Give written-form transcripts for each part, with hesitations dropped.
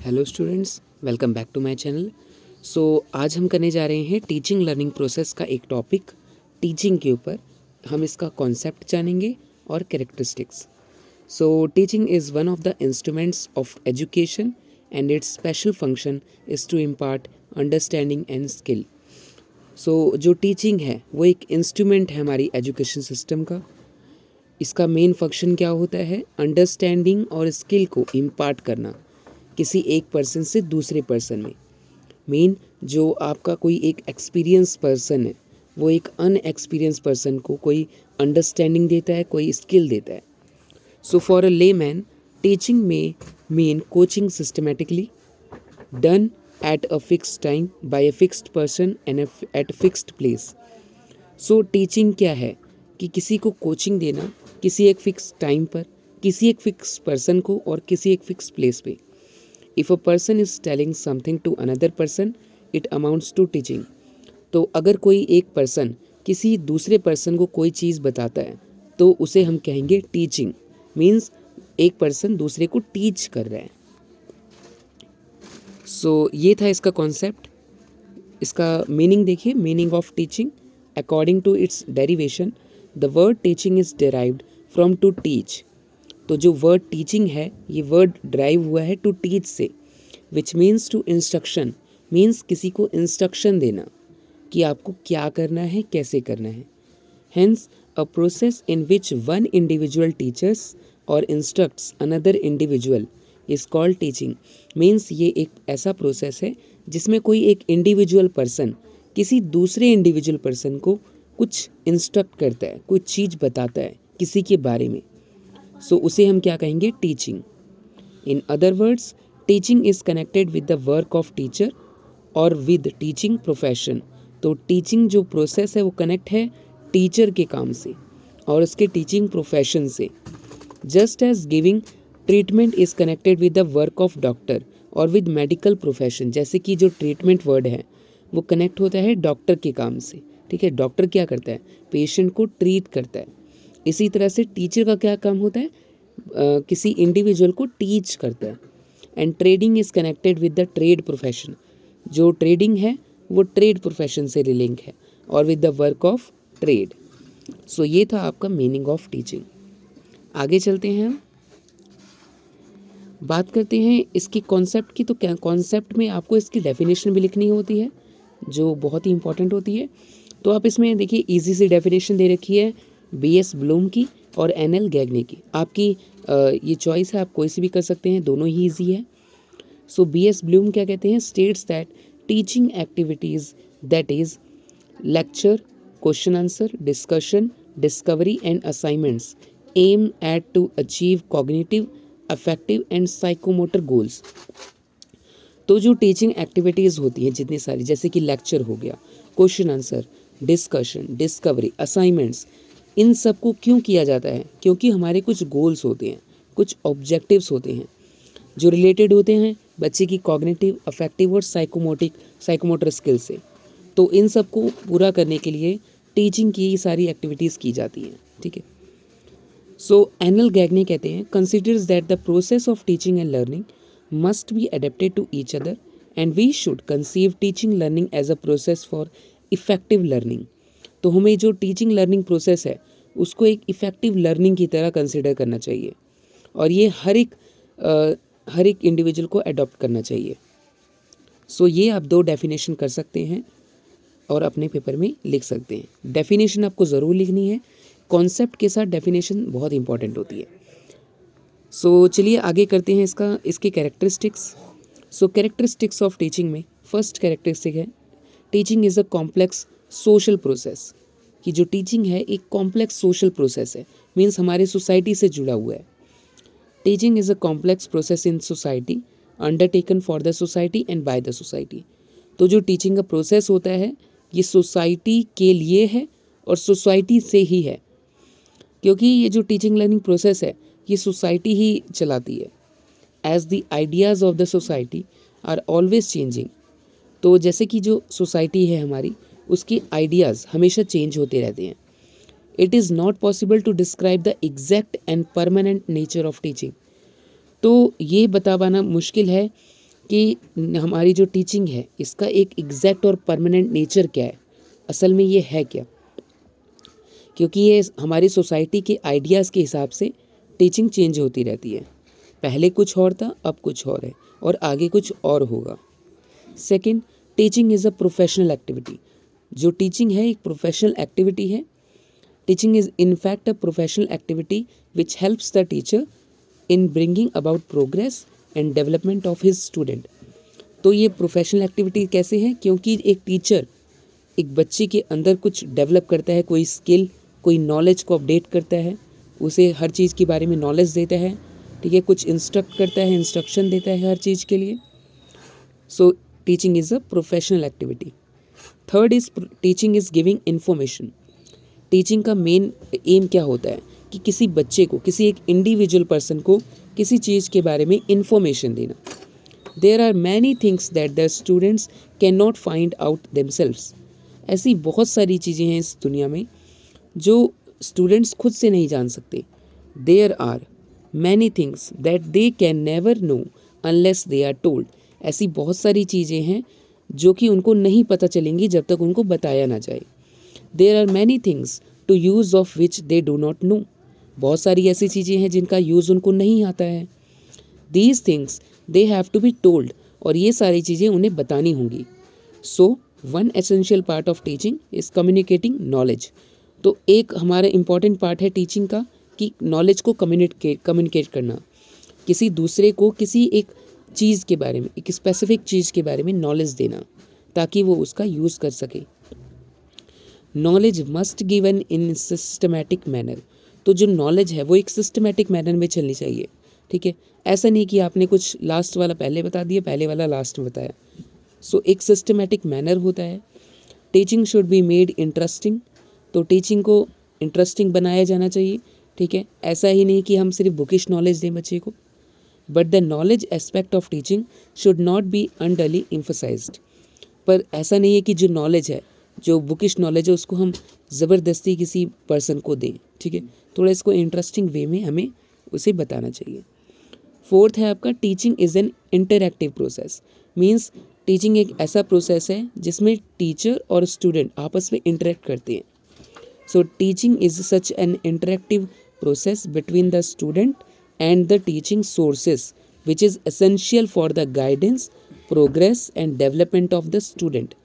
Hello students, welcome back to my channel. आज हम करने जा रहे हैं टीचिंग लर्निंग प्रोसेस का एक टॉपिक टीचिंग के ऊपर। हम इसका कॉन्सेप्ट जानेंगे और characteristics. Teaching is one of the instruments of education and its special function is to impart understanding and skill. जो टीचिंग है वो एक इंस्ट्रूमेंट है हमारी एजुकेशन सिस्टम का। इसका मेन फंक्शन क्या होता है? अंडरस्टैंडिंग और स्किल को इम्पार्ट करना किसी एक पर्सन से दूसरे पर्सन में। मेन जो आपका कोई एक एक्सपीरियंस पर्सन है वो एक अनएक्सपीरियंस पर्सन को कोई अंडरस्टैंडिंग देता है, कोई स्किल देता है। फॉर अ लेमैन, टीचिंग में mean coaching systematically done at a fixed time by a fixed person and at a fixed place. Teaching क्या है कि किसी को कोचिंग देना किसी एक फिक्स टाइम पर, किसी एक फिक्स पर्सन को और किसी एक फिक्स प्लेस पे। If a person is telling something to another person it amounts to teaching. तो अगर कोई एक पर्सन किसी दूसरे पर्सन को कोई चीज़ बताता है तो उसे हम कहेंगे टीचिंग। मीन्स एक पर्सन दूसरे को टीच कर रहा है। ये था इसका कॉन्सेप्ट। इसका मीनिंग देखिए, meaning of teaching according to its derivation the word teaching is derived from to teach. तो जो वर्ड टीचिंग है ये वर्ड ड्राइव हुआ है टू टीच से, which means to instruction. Means किसी को इंस्ट्रक्शन देना कि आपको क्या करना है, कैसे करना है। Hence a process in which one individual teaches or instructs another individual is called teaching. Means ये एक ऐसा प्रोसेस है जिसमें कोई एक इंडिविजुअल पर्सन किसी दूसरे इंडिविजुअल पर्सन को कुछ इंस्ट्रक्ट करता है, कुछ चीज़ बताता है किसी के बारे में। उसे हम क्या कहेंगे? Teaching. In other words, teaching is connected with the work of teacher और विद टीचिंग प्रोफेशन। तो टीचिंग जो प्रोसेस है वो कनेक्ट है टीचर के काम से और उसके टीचिंग प्रोफेशन से। Just as giving treatment is connected with the work of doctor और विद मेडिकल प्रोफेशन। जैसे कि जो ट्रीटमेंट वर्ड है वो कनेक्ट होता है डॉक्टर के काम से। ठीक है, डॉक्टर क्या करता है? पेशेंट को ट्रीट करता है। इसी तरह से टीचर का क्या काम होता है? किसी इंडिविजुअल को टीच करता है। And trading is connected with the trade profession. जो ट्रेडिंग है वो ट्रेड प्रोफेशन से रिलिंक है और with the work of trade. ये था आपका मीनिंग ऑफ टीचिंग। आगे चलते हैं, हम बात करते हैं इसकी कॉन्सेप्ट की। तो क्या कॉन्सेप्ट में आपको इसकी डेफिनेशन भी लिखनी होती है जो बहुत ही इंपॉर्टेंट होती है। तो आप इसमें देखिए इजी सी डेफिनेशन दे रखी है बीएस ब्लूम की और एनएल गैगने की। आपकी ये चॉइस है, आप कोई सी भी कर सकते हैं, दोनों ही इजी है। बीएस ब्लूम क्या कहते हैं? States that teaching activities that is lecture, question answer, discussion, discovery and assignments aim at to achieve cognitive, affective and psychomotor goals. तो जो टीचिंग एक्टिविटीज़ होती हैं जितनी सारी, जैसे कि लेक्चर हो गया, question answer, discussion, discovery, assignments, इन सब को क्यों किया जाता है? क्योंकि हमारे कुछ गोल्स होते हैं, कुछ ऑब्जेक्टिव्स होते हैं जो रिलेटेड होते हैं बच्चे की कॉग्निटिव, अफेक्टिव और साइकोमोटर स्किल से। तो इन सब को पूरा करने के लिए टीचिंग की सारी एक्टिविटीज़ की जाती हैं। ठीक है। एनल गैगने कहते हैं considers that the process of teaching and learning must be adapted to each other and we should conceive teaching learning as a process for effective learning. तो हमें जो टीचिंग लर्निंग प्रोसेस है उसको एक effective learning की तरह consider करना चाहिए और ये हर एक इंडिविजुअल को अडॉप्ट करना चाहिए। ये आप दो डेफिनेशन कर सकते हैं और अपने पेपर में लिख सकते हैं। डेफिनेशन आपको ज़रूर लिखनी है, कॉन्सेप्ट के साथ डेफिनेशन बहुत इंपॉर्टेंट होती है। चलिए आगे करते हैं इसके कैरेक्टरिस्टिक्स। कैरेक्टरिस्टिक्स ऑफ टीचिंग में फर्स्ट कैरेक्टरिस्टिक है teaching is a complex social process. कि जो टीचिंग है एक कॉम्प्लेक्स सोशल प्रोसेस है, मीन्स हमारे सोसाइटी से जुड़ा हुआ है। Teaching is a complex process in society undertaken for the society and by the society. तो जो टीचिंग का प्रोसेस होता है ये सोसाइटी के लिए है और सोसाइटी से ही है, क्योंकि ये जो टीचिंग लर्निंग प्रोसेस है ये सोसाइटी ही चलाती है। As the ideas of the society are always changing. तो जैसे कि जो सोसाइटी है हमारी, उसके आइडियाज़ हमेशा चेंज होते रहते हैं। It is not possible to describe the exact and permanent nature of teaching. तो ये बता पाना मुश्किल है कि हमारी जो टीचिंग है इसका एक एग्जैक्ट और परमानेंट नेचर क्या है, असल में ये है क्या। क्योंकि ये हमारी सोसाइटी के आइडियाज़ के हिसाब से टीचिंग चेंज होती रहती है। पहले कुछ और था, अब कुछ और है, और आगे कुछ और होगा। Second, teaching is a professional activity. जो टीचिंग है एक प्रोफेशनल एक्टिविटी है। Teaching is in fact a professional activity which helps the teacher in bringing about progress and development of his student. तो ये प्रोफेशनल एक्टिविटी कैसे है, क्योंकि एक टीचर एक बच्चे के अंदर कुछ डेवलप करता है, कोई स्किल, कोई नॉलेज को अपडेट करता है, उसे हर चीज़ के बारे में नॉलेज देता है, ठीक है, कुछ इंस्ट्रक्ट करता है, इंस्ट्रक्शन देता है हर चीज़ के लिए। सो teaching is a professional activity. Third is teaching is giving information. Teaching का मेन एम क्या होता है कि किसी बच्चे को, किसी एक इंडिविजुअल पर्सन को किसी चीज़ के बारे में इन्फॉर्मेशन देना। There are many things that the students can not find out themselves. ऐसी बहुत सारी चीज़ें हैं इस दुनिया में जो स्टूडेंट्स खुद से नहीं जान सकते। There are many things that they can never know unless they are told. ऐसी बहुत सारी चीज़ें हैं जो कि उनको नहीं पता चलेंगी जब तक उनको बताया ना जाए। There are many things to use of which they do not know. बहुत सारी ऐसी चीज़ें हैं जिनका यूज़ उनको नहीं आता है। These things they have to be told. और ये सारी चीज़ें उन्हें बतानी होंगी। So one essential part of teaching is communicating knowledge. तो एक हमारा इम्पॉर्टेंट पार्ट है टीचिंग का कि नॉलेज को कम्युनिकेट करना, किसी दूसरे को किसी एक चीज़ के बारे में, एक स्पेसिफिक चीज़ के बारे में नॉलेज देना ताकि वो उसका यूज़ कर सके। Knowledge must given in systematic manner. तो जो नॉलेज है वो एक सिस्टमैटिक मैनर में चलनी चाहिए, ठीक है। ऐसा नहीं कि आपने कुछ लास्ट वाला पहले बता दिया, पहले वाला लास्ट में बताया। सो एक सिस्टमैटिक मैनर होता है। Teaching should be made interesting. तो टीचिंग को इंटरेस्टिंग बनाया जाना चाहिए, ठीक है। ऐसा ही नहीं कि हम सिर्फ बुकिश नॉलेज दें बच्चे को। But the knowledge aspect of teaching should not be unduly emphasised. पर ऐसा नहीं है कि जो नॉलेज है, जो बुकिश नॉलेज है, उसको हम ज़बरदस्ती किसी पर्सन को दें, ठीक है। थोड़ा इसको इंटरेस्टिंग वे में हमें उसे बताना चाहिए। फोर्थ है आपका teaching is N interactive process. Means teaching एक ऐसा प्रोसेस है जिसमें टीचर और स्टूडेंट आपस में इंटरेक्ट करते हैं। So teaching is such an interactive process between the student and the teaching sources which is essential for the guidance, progress and development of the student।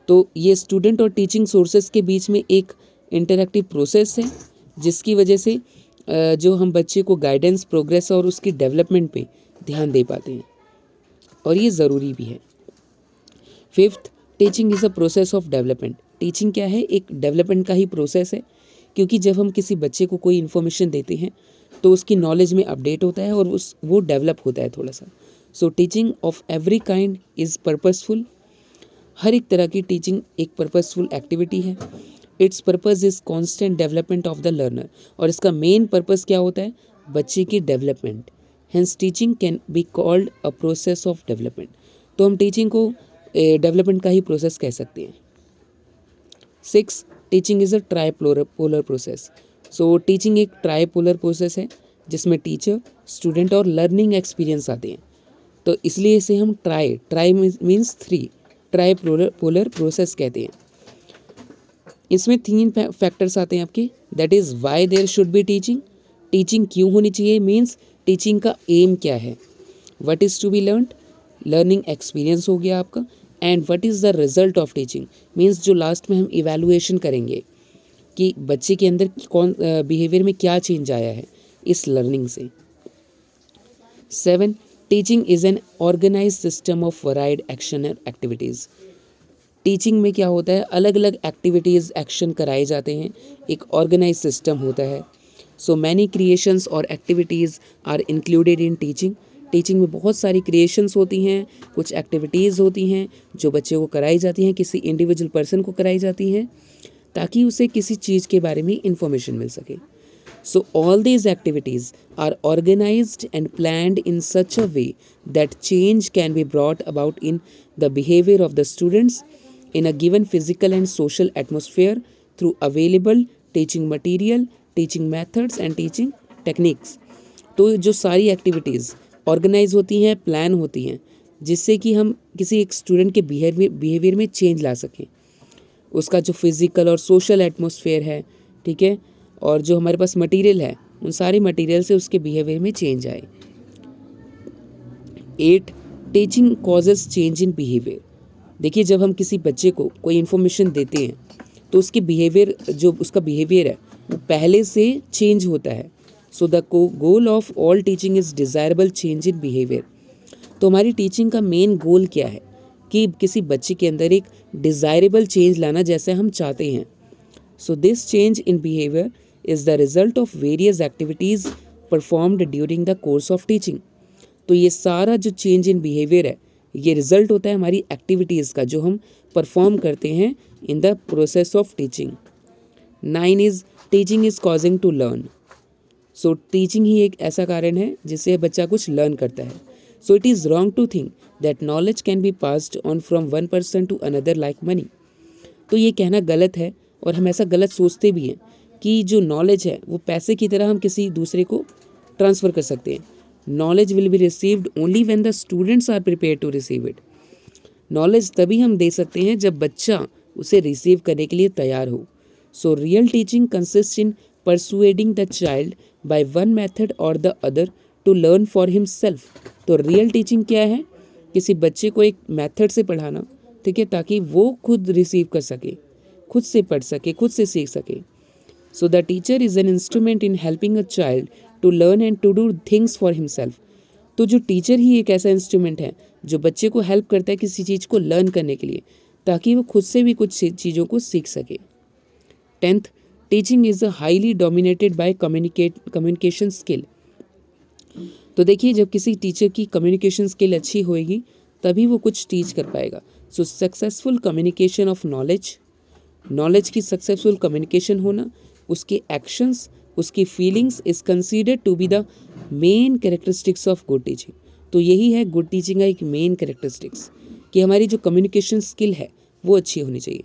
तो ये स्टूडेंट और टीचिंग सोर्सेस के बीच में एक इंटरैक्टिव प्रोसेस है जिसकी वजह से जो हम बच्चे को गाइडेंस, प्रोग्रेस और उसकी डेवलपमेंट पे ध्यान दे पाते हैं, और ये ज़रूरी भी है। Fifth, teaching is a process of development. Teaching क्या है, एक डेवलपमेंट का ही प्रोसेस है, क्योंकि जब हम किसी बच्चे को कोई इन्फॉर्मेशन देते हैं तो उसकी नॉलेज में अपडेट होता है और वो डेवलप होता है थोड़ा सा। So teaching of every kind is purposeful. हर एक तरह की टीचिंग एक पर्पसफुल एक्टिविटी है। Its purpose is constant development of the learner. और इसका मेन पर्पस क्या होता है, बच्चे की development. Hence teaching can be called a process of development. तो हम टीचिंग को डेवलपमेंट का ही प्रोसेस कह सकते हैं। 6, teaching is a tripolar process. So teaching एक ट्राईपोलर प्रोसेस है जिसमें टीचर, स्टूडेंट और लर्निंग एक्सपीरियंस आते हैं। तो इसलिए इसे हम ट्राई मीन्स 3, ट्राईपोलर प्रोसेस कहते हैं। इसमें 3 फैक्टर्स आते हैं आपके, that is why there should be teaching. Teaching क्यों होनी चाहिए, मीन्स टीचिंग का एम क्या है। What is to be learned, learning experience हो गया आपका। And what is the result of teaching, means जो लास्ट में हम इवैल्यूएशन करेंगे कि बच्चे के अंदर कौन बिहेवियर में क्या चेंज आया है इस लर्निंग से। 7, teaching is an organize system of varied action and activities. Teaching में क्या होता है, अलग अलग एक्टिविटीज़, एक्शन कराए जाते हैं, एक ऑर्गेनाइज सिस्टम होता है। सो मैनी क्रिएशंस और activities are included in teaching. Teaching में बहुत सारी क्रिएशंस होती हैं, कुछ एक्टिविटीज़ होती हैं जो बच्चे को कराई जाती हैं, किसी इंडिविजुअल पर्सन को कराई जाती हैं ताकि उसे किसी चीज़ के बारे में इंफॉर्मेशन मिल सके। So all these activities are organized and planned in such a way that change can be brought about in the behavior of the students in a given physical and social atmosphere through available teaching material, teaching methods and teaching techniques। तो जो सारी activities organise होती हैं, plan होती हैं, जिससे कि हम किसी एक स्टूडेंट के बिहेवियर में चेंज ला सकें, उसका जो फिज़िकल और सोशल एटमॉस्फेयर है, ठीक है, और जो हमारे पास मटेरियल है, उन सारे मटेरियल से उसके बिहेवियर में चेंज आए। 8, teaching causes change in behaviour. देखिए, जब हम किसी बच्चे को कोई इन्फॉर्मेशन देते हैं तो उसके बिहेवियर, जो उसका बिहेवियर है, वो पहले से चेंज होता है। So the goal of all teaching is desirable change in behaviour. तो हमारी टीचिंग का मेन गोल क्या है कि किसी बच्चे के अंदर एक डिज़ायरेबल चेंज लाना, जैसे हम चाहते हैं। So this change in behaviour is the result of various activities performed during the course of teaching. तो ये सारा जो चेंज इन बिहेवियर है, ये रिजल्ट होता है हमारी एक्टिविटीज़ का, जो हम परफॉर्म करते हैं in the process of teaching. 9 is teaching is causing to learn. So teaching ही एक ऐसा कारण है जिससे बच्चा कुछ लर्न करता है। So it is wrong to think that knowledge can be passed on from one person to another like money. तो ये कहना गलत है, और हम ऐसा गलत सोचते भी हैं कि जो नॉलेज है वो पैसे की तरह हम किसी दूसरे को ट्रांसफ़र कर सकते हैं। Knowledge will be received only when the students are prepare to receive it. Knowledge तभी हम दे सकते हैं जब बच्चा उसे रिसीव करने के लिए तैयार हो। So real teaching consist in persuading the child by one method or the other to learn for himself. तो रियल टीचिंग क्या है? किसी बच्चे को एक मेथड से पढ़ाना, ठीक है, ताकि वो खुद रिसीव कर सके, खुद से पढ़ सके, खुद से सीख सके। So the teacher is an instrument in helping a child to learn and to do things for himself. तो जो टीचर ही एक ऐसा इंस्ट्रूमेंट है जो बच्चे को हेल्प करता है किसी चीज़ को लर्न करने के लिए, ताकि वो खुद से भी कुछ चीज़ों को सीख सके। 10th, teaching is highly dominated by communication skill. तो देखिए, जब किसी टीचर की कम्युनिकेशन स्किल अच्छी होएगी तभी वो कुछ टीच कर पाएगा। So successful communication of knowledge की सक्सेसफुल कम्युनिकेशन होना, उसके एक्शंस, उसकी feelings is considered to be the main characteristics of good teaching. तो यही है गुड टीचिंग का एक मेन कैरेक्टरिस्टिक्स, कि हमारी जो कम्युनिकेशन स्किल है वो अच्छी होनी चाहिए।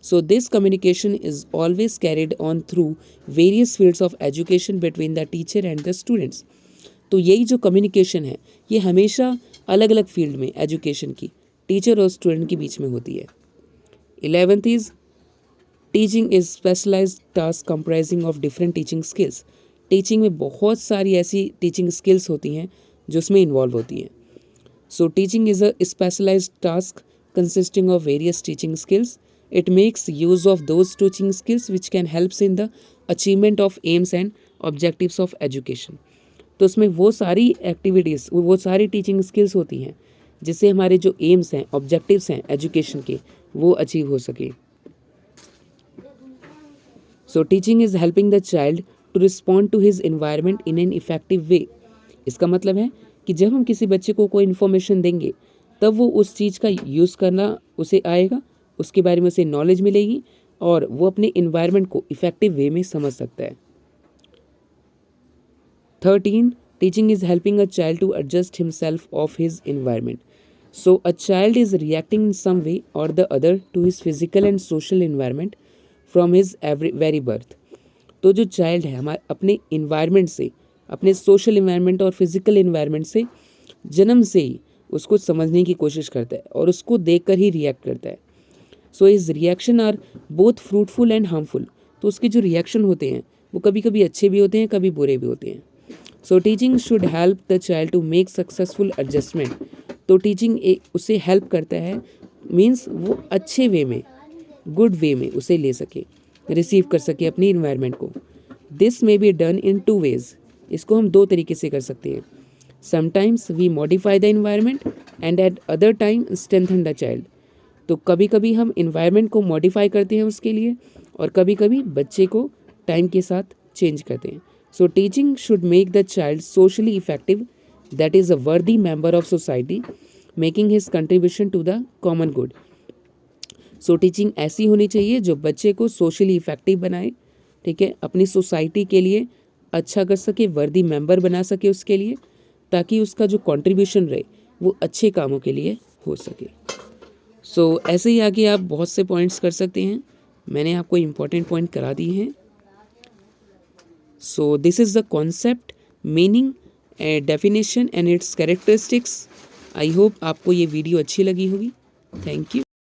So this communication is always carried on through various fields of education between the teacher and the students. तो यही जो कम्युनिकेशन है ये हमेशा अलग अलग फील्ड में एजुकेशन की टीचर और स्टूडेंट के बीच में होती है। 11th is teaching is specialised task comprising of different teaching skills. Teaching में बहुत सारी ऐसी टीचिंग स्किल्स होती हैं जो उसमें इन्वॉल्व होती हैं। So teaching is a specialised task consisting of various teaching skills. It makes use of those teaching skills which can helps in the achievement of aims and objectives of education. तो उसमें वो सारी activities, वो सारी teaching skills होती हैं जिससे हमारे जो एम्स हैं, ऑब्जेक्टिव्स हैं एजुकेशन के, वो अचीव हो सके। So teaching is helping the child to respond to his environment in an effective way. इसका मतलब है कि जब हम किसी बच्चे को कोई इन्फॉर्मेशन देंगे तब वो उस चीज़ का यूज़ करना उसे आएगा, उसके बारे में उसे नॉलेज मिलेगी और वो अपने एनवायरनमेंट को इफेक्टिव वे में समझ सकता है। 13, teaching is helping a child to adjust himself of his environment. So a child is reacting in some way or the other to his physical and social environment from his very birth. तो जो child है हमारे अपने environment से, अपने social environment और physical environment से जन्म से ही उसको समझने की कोशिश करता है और उसको देखकर ही रिएक्ट करता है। So his reaction are both fruitful and harmful. तो उसके जो रिएक्शन होते हैं वो कभी कभी अच्छे भी होते हैं, कभी बुरे भी होते हैं। So teaching should help the child to make successful adjustment. तो टीचिंग उसे हेल्प करता है, मीन्स वो अच्छे वे में, गुड वे में उसे ले सके, रिसीव कर सके अपनी इन्वायरमेंट को। This may be done in 2 ways। इसको हम 2 तरीके से कर सकते हैं। Sometimes we modify the environment and at other time strengthen the child. तो कभी कभी हम इन्वायरमेंट को मॉडिफाई करते हैं उसके लिए, और कभी कभी बच्चे को टाइम के साथ चेंज करते हैं। So teaching should make the child socially effective, that is a worthy member of society, making his contribution to the common good. So teaching ऐसी होनी चाहिए जो बच्चे को सोशली इफेक्टिव बनाए, ठीक है, अपनी सोसाइटी के लिए अच्छा कर सके, वर्दी मेंबर बना सके उसके लिए, ताकि उसका जो कंट्रीब्यूशन रहे वो अच्छे कामों के लिए हो सके। सो ऐसे ही आगे आप बहुत से पॉइंट्स कर सकते हैं, मैंने आपको इम्पोर्टेंट पॉइंट करा दिए हैं। So this is the concept, meaning, definition and its characteristics. I hope आपको ये वीडियो अच्छी लगी होगी। Thank you.